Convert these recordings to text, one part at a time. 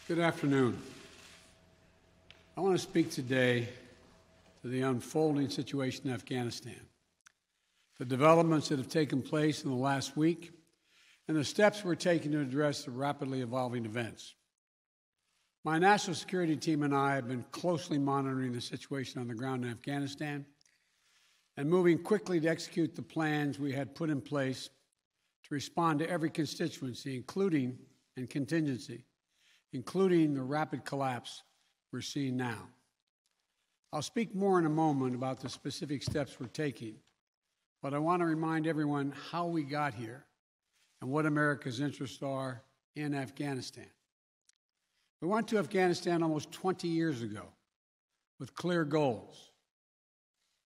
Good afternoon. I want to speak today to the unfolding situation in Afghanistan, the developments that have taken place in the last week, and the steps we're taking to address the rapidly evolving events. My national security team and I have been closely monitoring the situation on the ground in Afghanistan and moving quickly to execute the plans we had put in place to respond to every constituency, including and contingency, including the rapid collapse we're seeing now. I'll speak more in a moment about the specific steps we're taking, but I want to remind everyone how we got here and what America's interests are in Afghanistan. We went to Afghanistan almost 20 years ago with clear goals.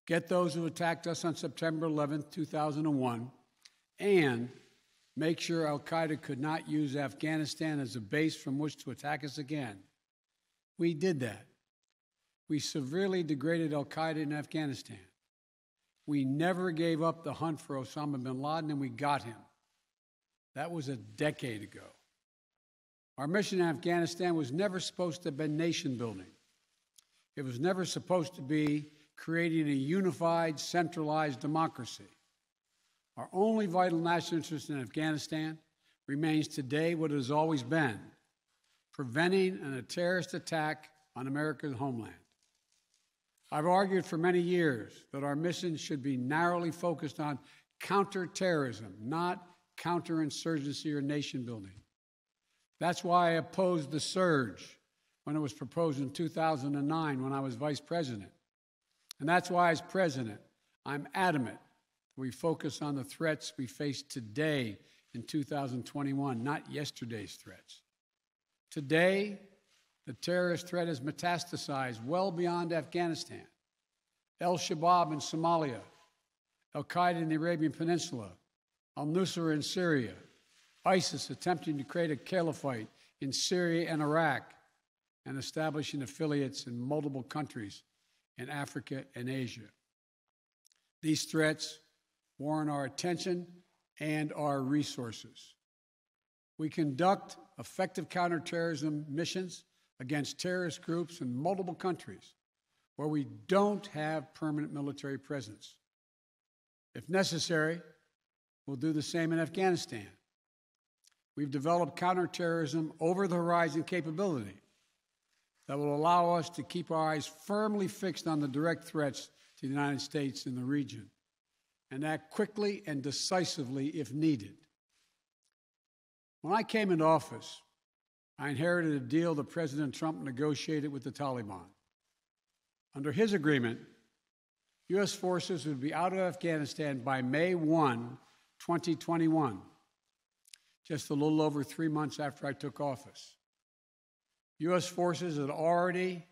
Get those who attacked us on September 11, 2001, and make sure al-Qaeda could not use Afghanistan as a base from which to attack us again. We did that. We severely degraded al-Qaeda in Afghanistan. We never gave up the hunt for Osama bin Laden, and we got him. That was a decade ago. Our mission in Afghanistan was never supposed to have been nation building. It was never supposed to be creating a unified, centralized democracy. Our only vital national interest in Afghanistan remains today what it has always been: preventing a terrorist attack on America's homeland. I've argued for many years that our mission should be narrowly focused on counterterrorism, not counterinsurgency or nation building. That's why I opposed the surge when it was proposed in 2009 when I was vice president. And that's why, as president, I'm adamant that we focus on the threats we face today in 2021, not yesterday's threats. Today, the terrorist threat has metastasized well beyond Afghanistan. Al-Shabaab in Somalia, al-Qaeda in the Arabian Peninsula, al-Nusra in Syria, ISIS attempting to create a caliphate in Syria and Iraq, and establishing affiliates in multiple countries in Africa and Asia. These threats warrant our attention and our resources. We conduct effective counterterrorism missions against terrorist groups in multiple countries where we don't have permanent military presence. If necessary, we'll do the same in Afghanistan. We've developed counterterrorism over-the-horizon capability that will allow us to keep our eyes firmly fixed on the direct threats to the United States in the region and act quickly and decisively if needed. When I came into office, I inherited a deal that President Trump negotiated with the Taliban. Under his agreement, U.S. forces would be out of Afghanistan by May 1, 2021, just a little over 3 months after I took office. U.S. forces had already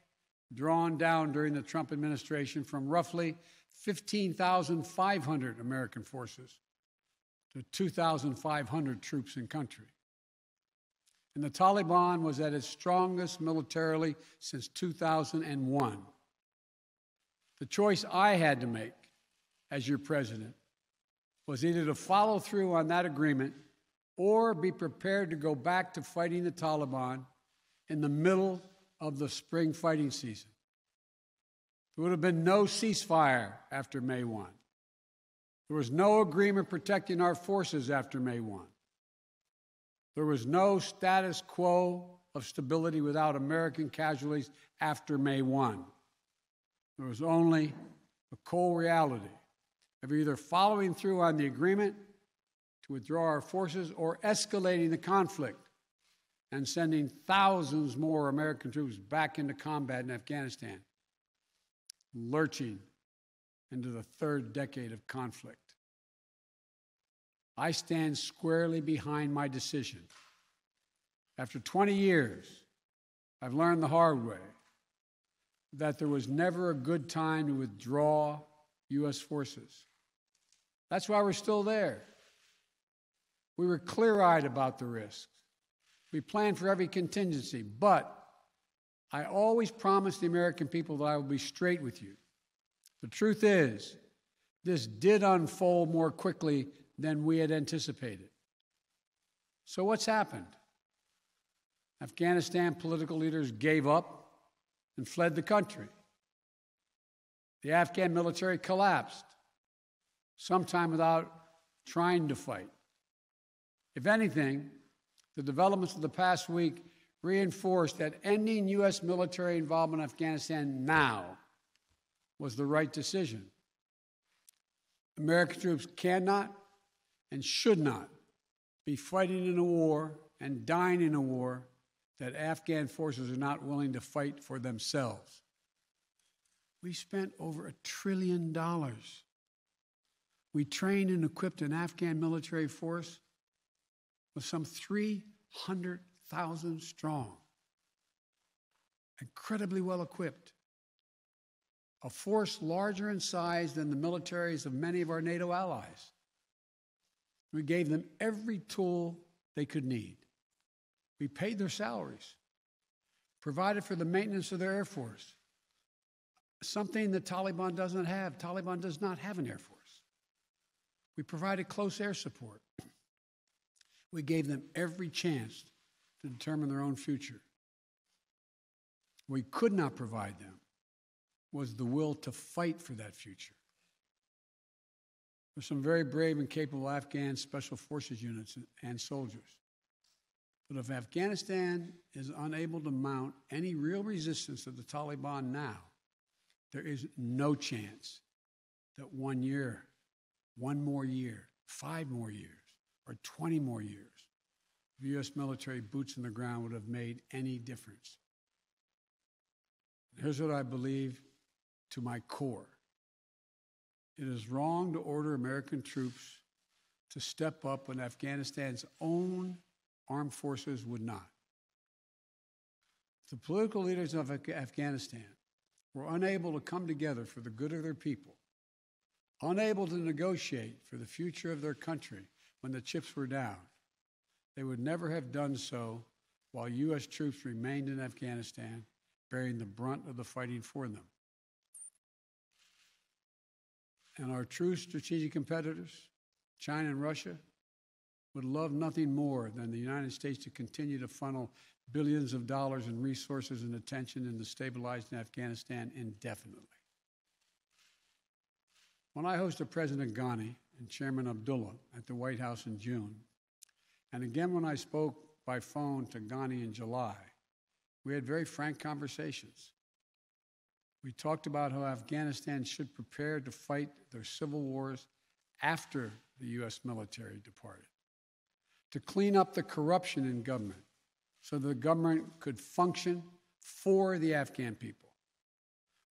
drawn down during the Trump administration from roughly 15,500 American forces to 2,500 troops in country. And the Taliban was at its strongest militarily since 2001. The choice I had to make as your president was either to follow through on that agreement or be prepared to go back to fighting the Taliban in the middle of the spring fighting season. There would have been no ceasefire after May 1. There was no agreement protecting our forces after May 1. There was no status quo of stability without American casualties after May 1. There was only the cold reality of either following through on the agreement to withdraw our forces or escalating the conflict and sending thousands more American troops back into combat in Afghanistan, lurching into the third decade of conflict. I stand squarely behind my decision. After 20 years, I've learned the hard way that there was never a good time to withdraw U.S. forces. That's why we're still there. We were clear-eyed about the risks. We planned for every contingency, but I always promised the American people that I would be straight with you. The truth is, this did unfold more quickly than we had anticipated. So what's happened? Afghanistan political leaders gave up and fled the country. The Afghan military collapsed, sometime without trying to fight. If anything, the developments of the past week reinforced that ending U.S. military involvement in Afghanistan now was the right decision. American troops cannot and should not be fighting in a war and dying in a war that Afghan forces are not willing to fight for themselves. We spent over $1 trillion. We trained and equipped an Afghan military force with some 300,000 strong, incredibly well equipped, a force larger in size than the militaries of many of our NATO allies. We gave them every tool they could need. We paid their salaries, provided for the maintenance of their Air Force, something the Taliban doesn't have. Taliban does not have an Air Force. We provided close air support. We gave them every chance to determine their own future. What we could not provide them was the will to fight for that future. There's some very brave and capable Afghan special forces units and soldiers. But if Afghanistan is unable to mount any real resistance to the Taliban now, there is no chance that 1 year, 1 more year, 5 more years, or 20 more years of U.S. military boots on the ground would have made any difference. Here's what I believe to my core. It is wrong to order American troops to step up when Afghanistan's own armed forces would not. The political leaders of Afghanistan were unable to come together for the good of their people, unable to negotiate for the future of their country when the chips were down. They would never have done so while U.S. troops remained in Afghanistan, bearing the brunt of the fighting for them. And our true strategic competitors, China and Russia, would love nothing more than the United States to continue to funnel billions of dollars in resources and attention into stabilizing Afghanistan indefinitely. When I hosted President Ghani and Chairman Abdullah at the White House in June, and again when I spoke by phone to Ghani in July, we had very frank conversations. We talked about how Afghanistan should prepare to fight their civil wars after the U.S. military departed, to clean up the corruption in government so the government could function for the Afghan people.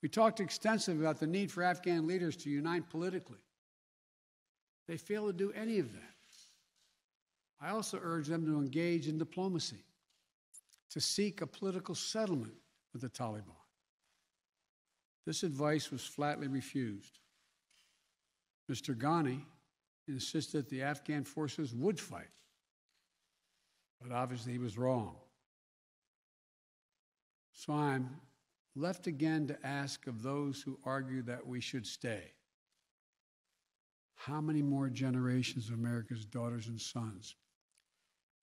We talked extensively about the need for Afghan leaders to unite politically. They failed to do any of that. I also urged them to engage in diplomacy, to seek a political settlement with the Taliban. This advice was flatly refused. Mr. Ghani insisted the Afghan forces would fight, but obviously he was wrong. So I'm left again to ask of those who argue that we should stay, how many more generations of America's daughters and sons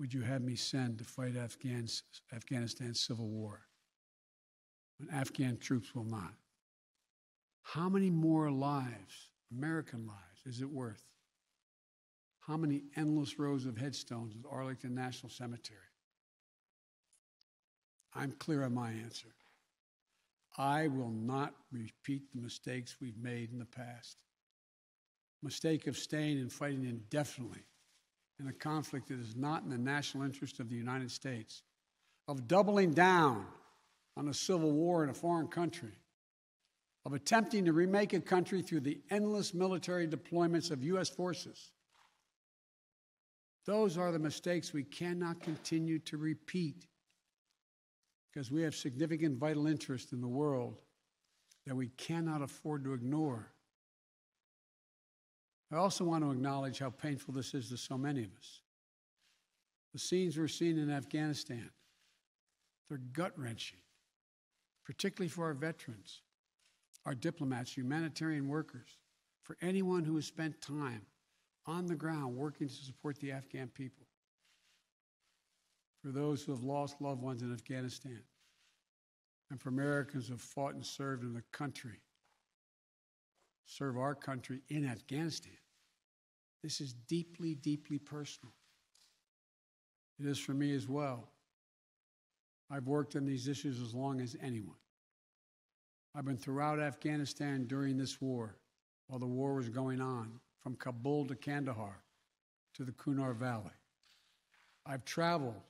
would you have me send to fight Afghanistan's civil war when Afghan troops will not? How many more lives, American lives, is it worth? How many endless rows of headstones at Arlington National Cemetery? I'm clear on my answer. I will not repeat the mistakes we've made in the past. Mistake of staying and fighting indefinitely in a conflict that is not in the national interest of the United States, of doubling down on a civil war in a foreign country, of attempting to remake a country through the endless military deployments of U.S. forces. Those are the mistakes we cannot continue to repeat because we have significant vital interest in the world that we cannot afford to ignore. I also want to acknowledge how painful this is to so many of us. The scenes we're seeing in Afghanistan, they're gut-wrenching, particularly for our veterans, our diplomats, humanitarian workers, for anyone who has spent time on the ground working to support the Afghan people. for those who have lost loved ones in Afghanistan, and for Americans who have fought and served in the country, serve our country in Afghanistan. This is deeply, deeply personal. It is for me as well. I've worked on these issues as long as anyone. I've been throughout Afghanistan during this war, while the war was going on, from Kabul to Kandahar to the Kunar Valley. I've traveled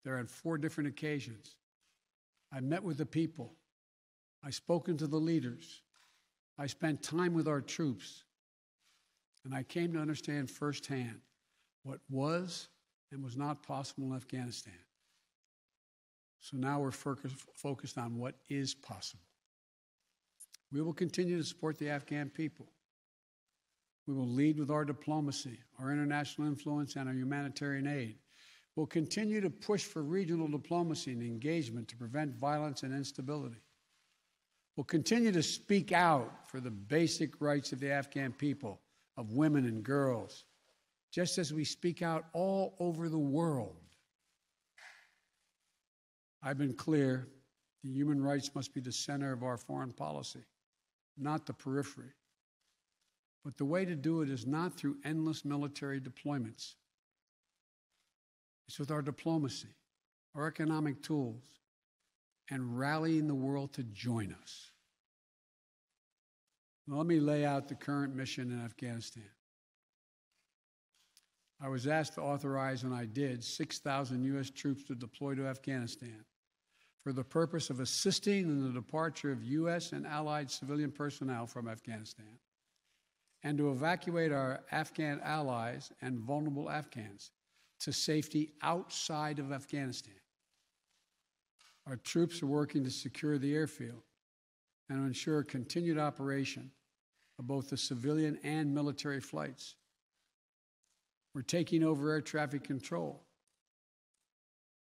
there on 4 different occasions. I met with the people. I've spoken to the leaders. I spent time with our troops. And I came to understand firsthand what was and was not possible in Afghanistan. So now we're focused on what is possible. We will continue to support the Afghan people. We will lead with our diplomacy, our international influence, and our humanitarian aid. We'll continue to push for regional diplomacy and engagement to prevent violence and instability. We'll continue to speak out for the basic rights of the Afghan people, of women and girls, just as we speak out all over the world. I've been clear that human rights must be the center of our foreign policy, not the periphery. But the way to do it is not through endless military deployments. It's with our diplomacy, our economic tools, and rallying the world to join us. Now, let me lay out the current mission in Afghanistan. I was asked to authorize, and I did, 6,000 U.S. troops to deploy to Afghanistan for the purpose of assisting in the departure of U.S. and allied civilian personnel from Afghanistan, and to evacuate our Afghan allies and vulnerable Afghans to safety outside of Afghanistan. Our troops are working to secure the airfield and to ensure continued operation of both the civilian and military flights. We're taking over air traffic control.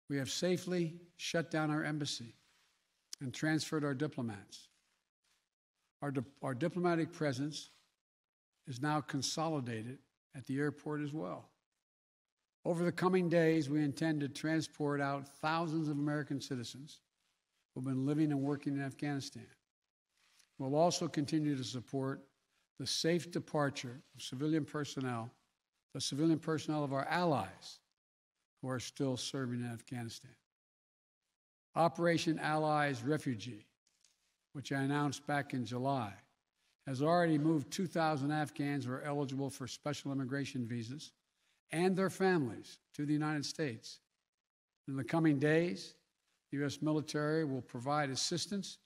We have safely shut down our embassy and transferred our diplomats. Our diplomatic presence is now consolidated at the airport as well. Over the coming days, we intend to transport out thousands of American citizens who have been living and working in Afghanistan. We'll also continue to support the safe departure of civilian personnel, the civilian personnel of our allies who are still serving in Afghanistan. Operation Allies Refugee, which I announced back in July, has already moved 2,000 Afghans who are eligible for special immigration visas and their families to the United States. In the coming days, the U.S. military will provide assistance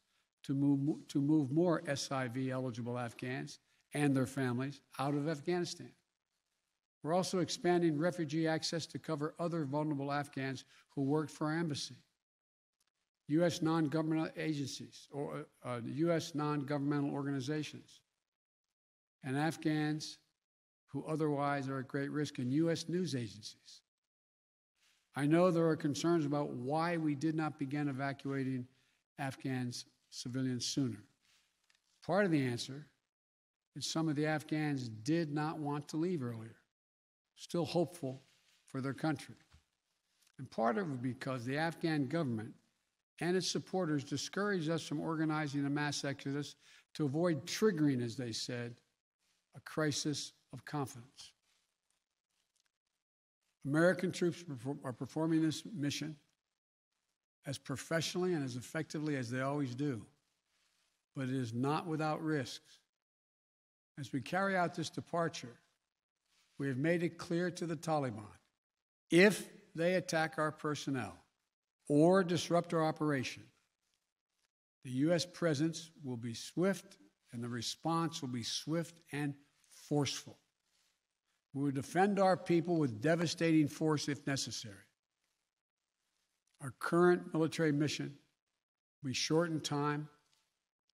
to move more SIV-eligible Afghans and their families out of Afghanistan. We're also expanding refugee access to cover other vulnerable Afghans who worked for our embassy, U.S. non-governmental agencies, or U.S. non-governmental organizations, and Afghans who otherwise are at great risk, and U.S. news agencies. I know there are concerns about why we did not begin evacuating Afghans civilians sooner. Part of the answer is some of the Afghans did not want to leave earlier, still hopeful for their country. And part of it because the Afghan government and its supporters discouraged us from organizing a mass exodus to avoid triggering, as they said, a crisis of confidence. American troops are performing this mission as professionally and as effectively as they always do, but it is not without risks. As we carry out this departure, we have made it clear to the Taliban, if they attack our personnel or disrupt our operation, the U.S. presence will be swift and the response will be swift and forceful. We will defend our people with devastating force if necessary. Our current military mission will be short in time,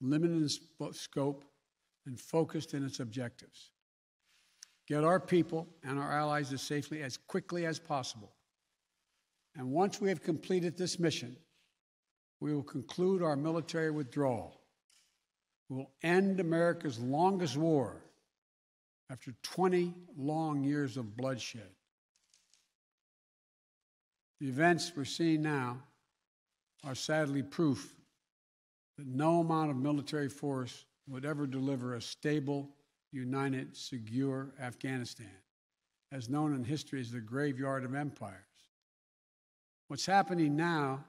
limited in scope, and focused in its objectives. Get our people and our allies to safety as quickly as possible. And once we have completed this mission, we will conclude our military withdrawal. We will end America's longest war after 20 long years of bloodshed. The events we're seeing now are sadly proof that no amount of military force would ever deliver a stable, united, secure Afghanistan, as known in history as the graveyard of empires. What's happening now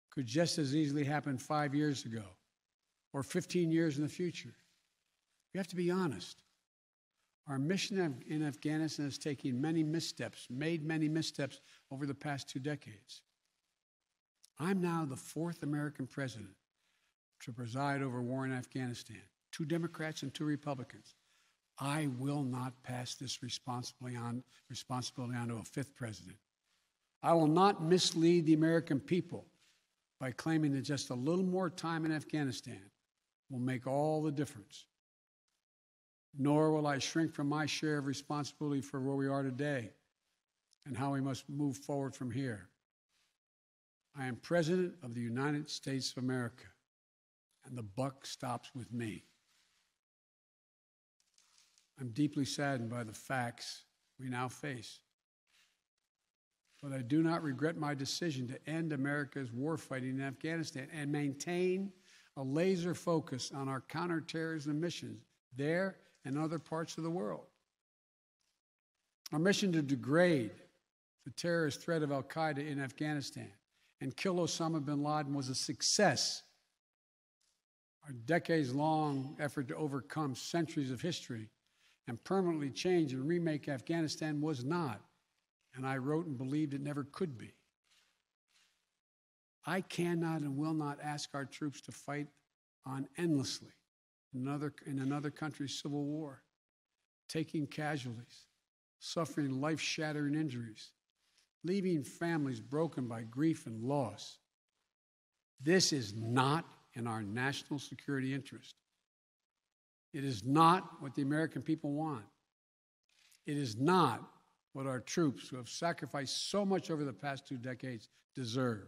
could just as easily happen 5 years ago or 15 years in the future. We have to be honest. Our mission in Afghanistan is taking many missteps, made many missteps over the past 2 decades. I'm now the 4th American president to preside over war in Afghanistan. 2 Democrats and 2 Republicans. I will not pass this responsibility on to a 5th president. I will not mislead the American people by claiming that just a little more time in Afghanistan will make all the difference. Nor will I shrink from my share of responsibility for where we are today and how we must move forward from here. I am President of the United States of America, and the buck stops with me. I'm deeply saddened by the facts we now face. But I do not regret my decision to end America's warfighting in Afghanistan and maintain a laser focus on our counterterrorism missions there and other parts of the world. Our mission to degrade the terrorist threat of al-Qaeda in Afghanistan and kill Osama bin Laden was a success. Our decades-long effort to overcome centuries of history and permanently change and remake Afghanistan was not, and I wrote and believed it never could be. I cannot and will not ask our troops to fight on endlessly in another country's civil war, taking casualties, suffering life-shattering injuries, leaving families broken by grief and loss. This is not in our national security interest. It is not what the American people want. It is not what our troops, who have sacrificed so much over the past 2 decades, deserve.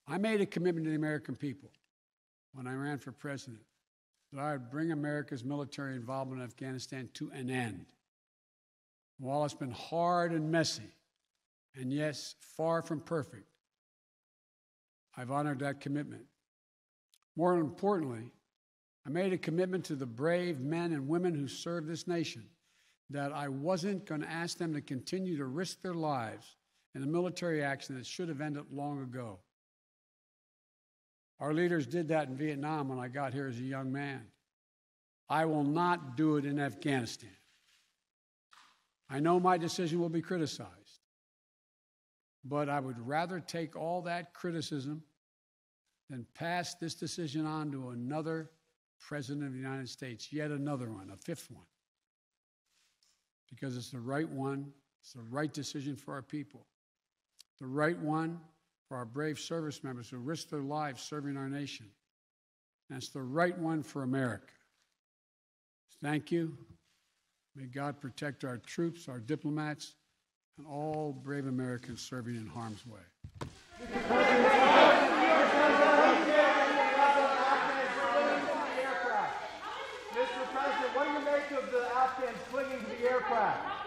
I made a commitment to the American people when I ran for president that I would bring America's military involvement in Afghanistan to an end. While it's been hard and messy, and yes, far from perfect, I've honored that commitment. More importantly, I made a commitment to the brave men and women who serve this nation that I wasn't going to ask them to continue to risk their lives in a military action that should have ended long ago. Our leaders did that in Vietnam when I got here as a young man. I will not do it in Afghanistan. I know my decision will be criticized, but I would rather take all that criticism than pass this decision on to another president of the United States, yet another one, a 5th one, because it's the right one, it's the right decision for our people, the right one for our brave service members who risk their lives serving our nation, and it's the right one for America. Thank you. May God protect our troops, our diplomats, and all brave Americans serving in harm's way. Mr. President, what do you make of the Afghans clinging to the aircraft?